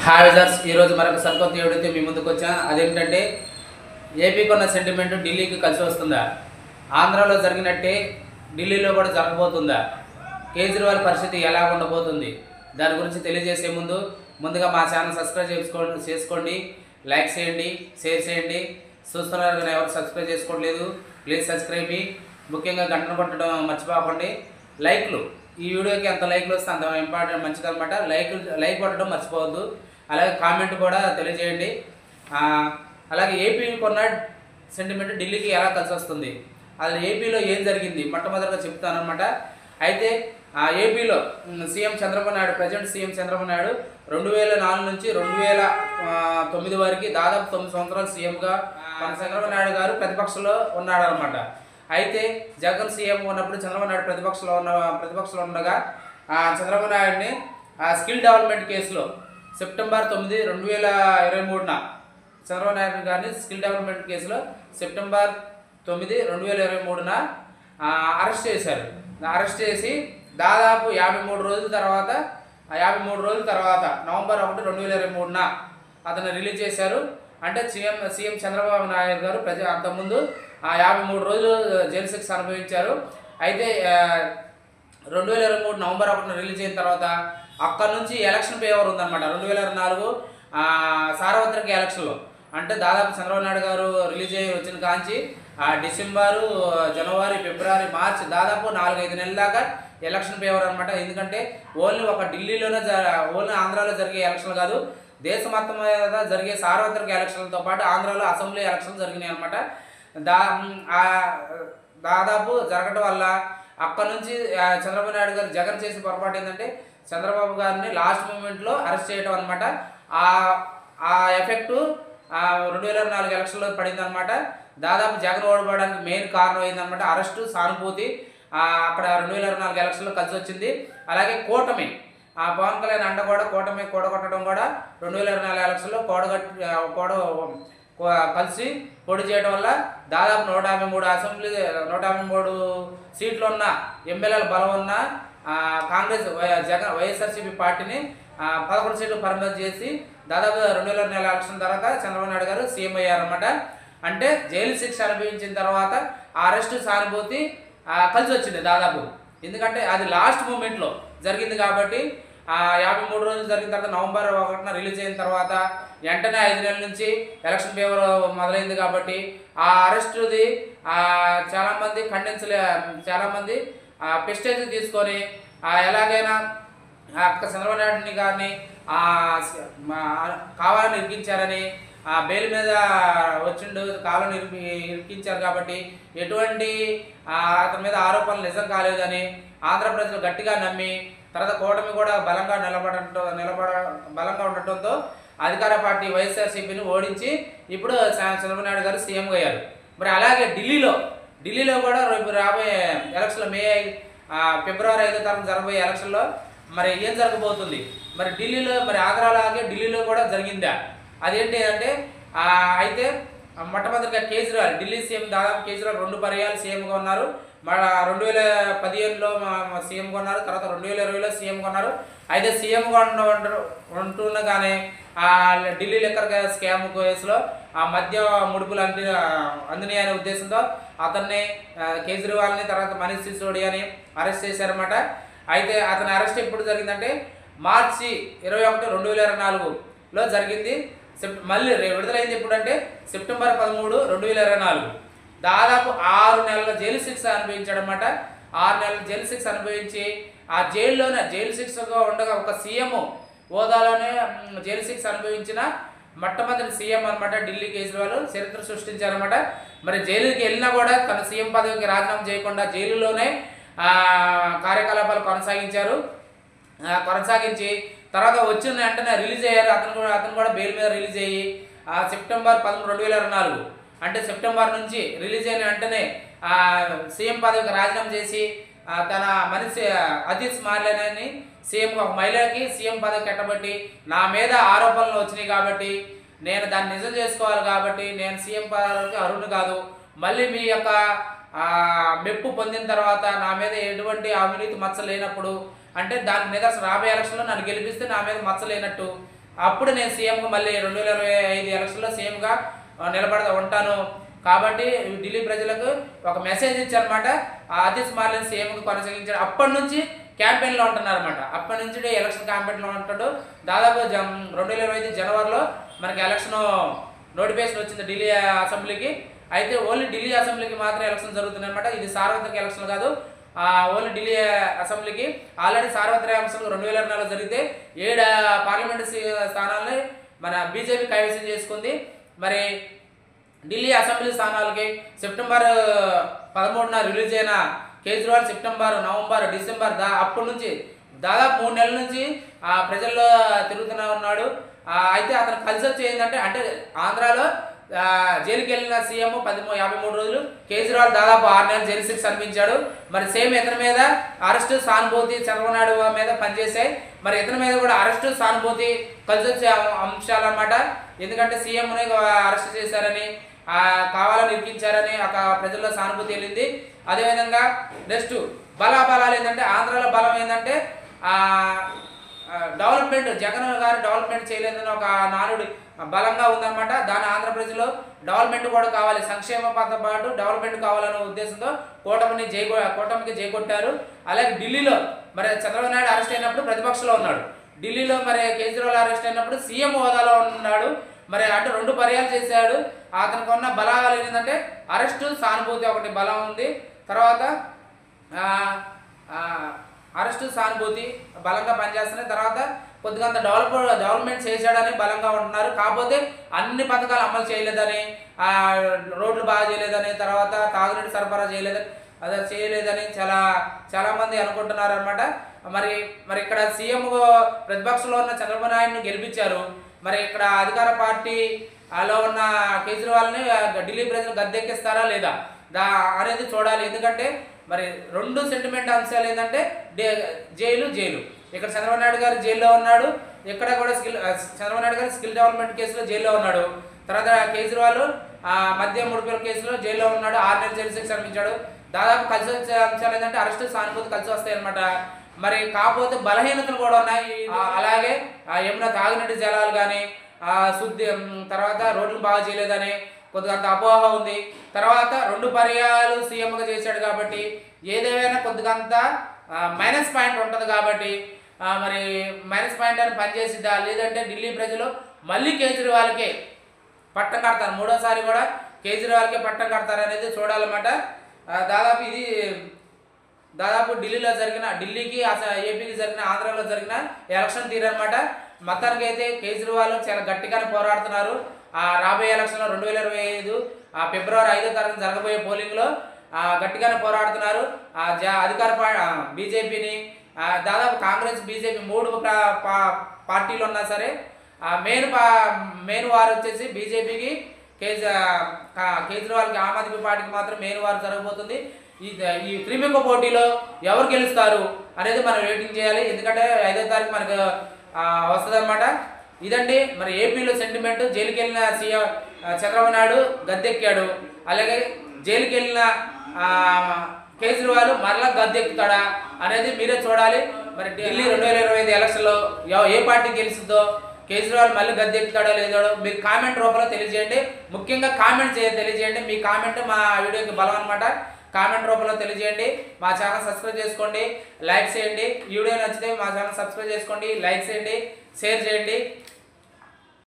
Hi wizards ఈరోజు మరొక సరికొత్త వీడియోతో మీ ముందుకు వచ్చా. అదేంటంటే ఏపీకి ఉన్న సెంటిమెంట్ ఢిల్లీకి కలిసి వస్తుందా, ఆంధ్రాలో జరిగినట్టే ఢిల్లీలో కూడా జరగబోతుందా, కేజ్రీవాల్ పరిస్థితి ఎలా ఉండబోతుంది, దాని గురించి తెలియజేసే ముందుగా మా ఛానల్ సబ్స్క్రైబ్ చేసుకోండి, లైక్ చేయండి, షేర్ చేయండి. చూస్తున్నారు కానీ ఎవరు సబ్స్క్రైబ్ చేసుకోవట్లేదు, ప్లీజ్ సబ్స్క్రైబ్. ముఖ్యంగా గంటను కొట్టడం మర్చిపోకండి. లైక్లు ఈ వీడియోకి ఎంత లైక్లు వస్తే అంత ఇంపార్టెంట్, మంచిది అనమాట. లైక్ కొట్టడం మర్చిపోవద్దు. అలాగే కామెంట్ కూడా తెలియజేయండి. అలాగే ఏపీకి కొన్న సెంటిమెంట్ ఢిల్లీకి ఎలా కలిసి వస్తుంది, అది ఏపీలో ఏం జరిగింది మొట్టమొదటిగా చెప్తానమాట. అయితే ఏపీలో CM Chandrababu Naidu, present CM Chandrababu Naidu 2004 నుంచి 2009 వరకు దాదాపు 9 సంవత్సరాలు సీఎంగా మన చంద్రబాబు నాయుడు గారు ప్రతిపక్షంలో ఉన్నాడు అనమాట. అయితే జగన్ సీఎం ఉన్నప్పుడు చంద్రబాబు నాయుడు ప్రతిపక్షంలో ఉండగా చంద్రబాబు నాయుడిని స్కిల్ డెవలప్మెంట్ కేసులో సెప్టెంబర్ 9, 2023 చంద్రబాబు నాయుడు గారిని స్కిల్ డెవలప్మెంట్ కేసులో సెప్టెంబర్ 9, 2023 అరెస్ట్ చేశారు. అరెస్ట్ చేసి దాదాపు 53 రోజుల తర్వాత నవంబర్ 1, 2023 అతను రిలీజ్ చేశారు. అంటే సీఎం చంద్రబాబు నాయుడు గారు అంతకుముందు 53 రోజులు జైలు శిక్ష అనుభవించారు. అయితే 2023 నవంబర్ 1 రిలీజ్ అయిన తర్వాత అక్కడ నుంచి ఎలక్షన్ ఫేవర్ ఉందన్నమాట. 2024 సార్వత్రిక ఎలక్షన్లో అంటే దాదాపు చంద్రబాబు నాయుడు గారు రిలీజ్ అయ్యి వచ్చిన కాంచి డిసెంబరు, జనవరి, ఫిబ్రవరి, మార్చి దాదాపు 4-5 నెలల దాకా ఎలక్షన్ ఫేవర్ అనమాట. ఎందుకంటే ఓన్లీ ఒక ఢిల్లీలోనే ఓన్లీ ఆంధ్రాలో జరిగే ఎలక్షన్ కాదు, దేశం మొత్తం మీద జరిగే సార్వత్రిక ఎలక్షన్లతో పాటు ఆంధ్రాలో అసెంబ్లీ ఎలక్షన్లు జరిగినాయి అనమాట. దాదాపు జరగడం వల్ల అక్కడ నుంచి చంద్రబాబు నాయుడు గారు జగన్ చేసిన పొరపాటు ఏంటంటే చంద్రబాబు గారిని లాస్ట్ మూమెంట్లో అరెస్ట్ చేయడం అనమాట. ఆ ఎఫెక్టు 2024 ఎలక్షన్లో పడింది అనమాట. దాదాపు జగన్ ఓడిపోవడానికి మెయిన్ కారణం అయిందనమాట అరెస్టు, సానుభూతి అక్కడ 2024 ఎలక్షన్లో కలిసి వచ్చింది. అలాగే కూటమి పవన్ కళ్యాణ్ అండ కూడా కూటమి కూడగొట్టడం కూడా 2024 ఎలక్షన్లో కలిసి పోటీ చేయడం వల్ల దాదాపు 153 సీట్లు ఉన్న ఎమ్మెల్యేల బలం ఉన్న కాంగ్రెస్ వైఎస్ఆర్సీపీ పార్టీని 11 సీట్లు పరిమితం చేసి దాదాపు 2024 ఎలక్షన్ తర్వాత చంద్రబాబు నాయుడు గారు సీఎం అయ్యారన్నమాట. అంటే జైలు శిక్ష అనుభవించిన తర్వాత అరెస్టు, సానుభూతి కలిసి వచ్చింది దాదాపు. ఎందుకంటే అది లాస్ట్ మూమెంట్లో జరిగింది కాబట్టి 53 రోజులు జరిగిన తర్వాత నవంబర్ 1 రిలీజ్ అయిన తర్వాత వెంటనే 5 నెలల నుంచి ఎలక్షన్ ఫేవర్ మొదలైంది కాబట్టి ఆ అరెస్టుది చాలామంది చాలామంది పెస్టేజ్ తీసుకొని ఎలాగైనా చంద్రబాబు నాయుడు గారిని కావాలని ఇరికించారని బెయిల్ మీద వచ్చిండు, కావాలని ఇరికించారు కాబట్టి ఎటువంటి అతని మీద ఆరోపణలు నిజం కాలేదని ఆంధ్ర ప్రజలు గట్టిగా నమ్మి తర్వాత కూటమి కూడా బలంగా బలంగా ఉండటంతో అధికార పార్టీ వైఎస్ఆర్సీపీని ఓడించి ఇప్పుడు చంద్రబాబు నాయుడు గారు సీఎంగా అయ్యారు. మరి అలాగే ఢిల్లీలో కూడా రేపు రాబోయే ఎలక్షన్లో ఫిబ్రవరి 5వ తారీఖు జరగబోయే ఎలక్షన్లో మరి ఏం జరగబోతుంది, మరి ఢిల్లీలో మరి ఆగ్రాలాగే ఢిల్లీలో కూడా జరిగిందా, అదేంటి అంటే అయితే మొట్టమొదటిగా కేజ్రీవాల్ ఢిల్లీ సీఎం, దాదాపు కేజ్రీవాల్ 2 పర్యాలు సీఎంగా ఉన్నారు. మన 2015లో సీఎంగా ఉన్నారు, తర్వాత 2020లో సీఎంగా ఉన్నారు. అయితే సీఎంగా ఉంటుండగానే ఢిల్లీ లిక్కర్ స్కామ్ కేసులో మధ్య ముడుపులు అందినాయి అనే ఉద్దేశంతో అతన్ని కేజ్రీవాల్ని తర్వాత మనీష్ సిసోడియాని అరెస్ట్ చేశారన్నమాట. అయితే అతని అరెస్ట్ ఎప్పుడు జరిగిందంటే మార్చి 21, 2024లో జరిగింది. మళ్ళీ విడుదలైంది ఎప్పుడంటే సెప్టెంబర్ 13, 2024. దాదాపు 6 నెలల జైలు శిక్ష అనుభవించాడనమాట. 6 నెలల జైలు శిక్ష అనుభవించి ఆ జైలు శిక్షగా ఉండగా ఒక సీఎం హోదాలోనే జైలు శిక్ష అనుభవించిన మొట్టమొదటి సీఎం అనమాట ఢిల్లీ కేజ్రీవాల్ చరిత్ర సృష్టించారనమాట. మరి జైలుకి వెళ్ళినా కూడా తన సీఎం పదవికి రాజీనామా చేయకుండా జైలులోనే కార్యకలాపాలు కొనసాగించి తర్వాత వచ్చిన వెంటనే రిలీజ్ అయ్యారు. అతను కూడా బెయిల్ మీద రిలీజ్ అయ్యి సెప్టెంబర్ 13, 2024 అంటే సెప్టెంబర్ నుంచి రిలీజ్ అయిన వెంటనే సీఎం పదవికి రాజీనామా చేసి తన మనిషి అతీష్ మార్లేనని సీఎంగా ఒక మహిళకి సీఎం పదవి కట్టబట్టి నా మీద ఆరోపణలు వచ్చినాయి కాబట్టి నేను దాన్ని నిజం చేసుకోవాలి కాబట్టి నేను సీఎం పదవికి అర్హుడు కాదు, మళ్ళీ మీ యొక్క మెప్పు పొందిన తర్వాత నా మీద ఎటువంటి అవినీతి మచ్చ లేనప్పుడు అంటే దాని నిదర్శనం రాబోయే ఎలక్షన్లో నన్ను గెలిపిస్తే నా మీద మచ్చ లేనట్టు అప్పుడు నేను సీఎంగా మళ్ళీ 2025 ఎలక్షన్లో సీఎంగా ఉంటాను కాబట్టి ఢిల్లీ ప్రజలకు ఒక మెసేజ్ ఇచ్చారనమాట. ఆతిష్ మార్లెన్ సీఎంగా కొనసాగించాడు. అప్పటి నుంచి క్యాంపెయిన్లో ఉంటున్నారన్నమాట. అప్పటి నుంచి ఎలక్షన్ క్యాంపెయిన్లో ఉంటాడు. దాదాపు 2025 జనవరిలో మనకి ఎలక్షన్ నోటిఫికేషన్ వచ్చింది ఢిల్లీ అసెంబ్లీకి. అయితే ఓన్లీ ఢిల్లీ అసెంబ్లీకి మాత్రం ఎలక్షన్ జరుగుతుంది అనమాట. ఇది సార్వత్రిక ఎలక్షన్ కాదు, ఓన్లీ ఢిల్లీ అసెంబ్లీకి. ఆల్రెడీ సార్వత్రిక ఎలక్షన్ 2024లో జరిగితే 7 పార్లమెంటు స్థానాలని మన బీజేపీ కైవసం చేసుకుంది. మరి ఢిల్లీ అసెంబ్లీ స్థానాలకి సెప్టెంబర్ 13న రిలీజ్ అయిన కేజ్రీవాల్ సెప్టెంబర్, నవంబర్, డిసెంబర్ అప్పటి నుంచి దాదాపు 3 నెలల నుంచి ప్రజల్లో తిరుగుతూనే ఉన్నాడు. అయితే అతను కలిసి వచ్చి ఏంటంటే అంటే ఆంధ్రాలో జైలుకి వెళ్ళిన సీఎం 53 రోజులు, కేజ్రీవాల్ దాదాపు 6 నెలలు జైలు శిక్ష అనిపించాడు. మరి సేమ్ ఇతని మీద అరెస్టు సానుభూతి చంద్రబాబు నాయుడు మీద పనిచేశాయి. మరి ఇతని మీద కూడా అరెస్టు సానుభూతి కలిసి వచ్చే అంశాలు అన్నమాట. ఎందుకంటే సీఎంని అరెస్ట్ చేశారని, కావాలని ఇరికించారని ప్రజల్లో సానుభూతి వెళ్ళింది. అదేవిధంగా నెక్స్ట్ బలాబలాలు ఏంటంటే ఆంధ్రాలో బలం ఏంటంటే డెవలప్మెంట్, జగన్ గారు డెవలప్మెంట్ చేయలేదని ఒక నానుడి బలంగా ఉందన్నమాట. దాని ఆంధ్రప్రదేశ్లో డెవలప్మెంట్ కూడా కావాలి, సంక్షేమంతో పాటు డెవలప్మెంట్ కావాలనే ఉద్దేశంతో కూటమికి జైకొట్టారు. అలాగే ఢిల్లీలో మరి చంద్రబాబు నాయుడు అరెస్ట్ అయినప్పుడు ప్రతిపక్షంలో ఉన్నాడు. ఢిల్లీలో మరి కేజ్రీవాల్ అరెస్ట్ అయినప్పుడు సీఎం హోదాలో ఉన్నాడు. మరి అంటే 2 పర్యాలు చేశాడు. అతనికి ఉన్న బలాలు ఏంటంటే అరెస్టు, సానుభూతి ఒకటి బలం ఉంది. తర్వాత అరెస్టు, సానుభూతి బలంగా పనిచేస్తున్నాయి. తర్వాత కొద్దిగా డెవలప్మెంట్ చేశాడని బలంగా ఉంటున్నారు. కాకపోతే అన్ని పథకాలు అమలు చేయలేదని, రోడ్లు బాగా చేయలేదని, తర్వాత తాగునీటి సరఫరా చేయలేదని చాలా మంది అనుకుంటున్నారు అనమాట. మరి ఇక్కడ సీఎం ప్రతిపక్షంలో ఉన్న చంద్రబాబు నాయుడుని గెలిపించారు. మరి ఇక్కడ అధికార పార్టీలో ఉన్న కేజ్రీవాల్ని ఢిల్లీ ప్రజలు గద్దెక్కిస్తారా లేదా అనేది చూడాలి. ఎందుకంటే మరి 2 సెంటిమెంట్ అంశాలు ఏంటంటే జైలు. ఇక్కడ చంద్రబాబు నాయుడు గారు జైల్లో ఉన్నాడు. ఇక్కడ కూడా చంద్రబాబు నాయుడు గారు స్కిల్ డెవలప్మెంట్ కేసులో జైల్లో ఉన్నాడు. తర్వాత కేజ్రీవాల్ మద్యం ముడిపేల కేసులో జైల్లో ఉన్నాడు. 6 నెలలు జైలు శిక్ష అనిపించాడు. దాదాపు కలిసి వచ్చే అంశాలు ఏంటంటే అరెస్టు, సానుభూతి కలిసి వస్తాయి అనమాట. మరి కాకపోతే బలహీనతలు కూడా ఉన్నాయి. అలాగే ఏమైనా తాగునీటి జలాలు కానీ శుద్ధి, తర్వాత రోడ్లు బాగా చేయలేదని కొద్దిగా అంత అపోహ ఉంది. తర్వాత 2 పర్యాలు సీఎంగా చేశాడు కాబట్టి ఏదేమైనా కొద్దిగా అంత మైనస్ పాయింట్ ఉంటుంది కాబట్టి మరి మైనస్ పాయింట్ అని పనిచేసిద్దా, లేదంటే ఢిల్లీ ప్రజలు మళ్ళీ కేజ్రీవాల్కే పట్టం కడతారు, 3వసారి కూడా కేజ్రీవాల్కే పట్టం కడతారు అనేది చూడాలన్నమాట. దాదాపు ఢిల్లీకి ఏపీకి జరిగిన, ఆంధ్రాలో జరిగిన ఎలక్షన్ తీరనమాట. మొత్తానికి అయితే కేజ్రీవాల్ చాలా గట్టిగానే పోరాడుతున్నారు. రాబోయే ఎలక్షన్లో 2025 ఫిబ్రవరి 5వ తారీఖున జరగబోయే పోలింగ్లో గట్టిగానే పోరాడుతున్నారు. అధికార బీజేపీని, దాదాపు కాంగ్రెస్, బీజేపీ 3 పార్టీలు ఉన్నా సరే మెయిన్ వార్ వచ్చేసి బీజేపీకి, కేజ్రీవాల్కి, ఆమ్ ఆద్మీ పార్టీకి మాత్రం మెయిన్ వార్ జరగబోతుంది. ఈ త్రిముఖ పోటీలో ఎవరు గెలుస్తారు అనేది మనం వెయిటింగ్ చేయాలి. ఎందుకంటే 5వ తారీఖు మనకు వస్తుంది అన్నమాట. ఇదండి మరి ఏపీలో సెంటిమెంట్. జైలుకి వెళ్ళిన సీఎం చంద్రబాబు నాయుడు గద్దెక్కాడు. అలాగే జైలుకి వెళ్ళిన కేజ్రీవాల్ మరలా గద్దెక్కుతాడా అనేది మీరే చూడాలి. మరి ఢిల్లీ 2025 ఎలక్షన్లో ఏ పార్టీ గెలుస్తుందో, కేజ్రీవాల్ మళ్ళీ గద్దెక్కుతాడో లేదో మీరు కామెంట్ రూపంలో తెలియజేయండి. ముఖ్యంగా తెలియజేయండి. మీ కామెంట్ మా వీడియోకి బలం అనమాట. కామెంట్ రూపంలో తెలియజేయండి. మా ఛానల్ సబ్స్క్రైబ్ చేసుకోండి, లైక్ చేయండి. ఈ వీడియో నచ్చితే మా ఛానల్ సబ్స్క్రైబ్ చేసుకోండి, లైక్ చేయండి, షేర్ చేయండి.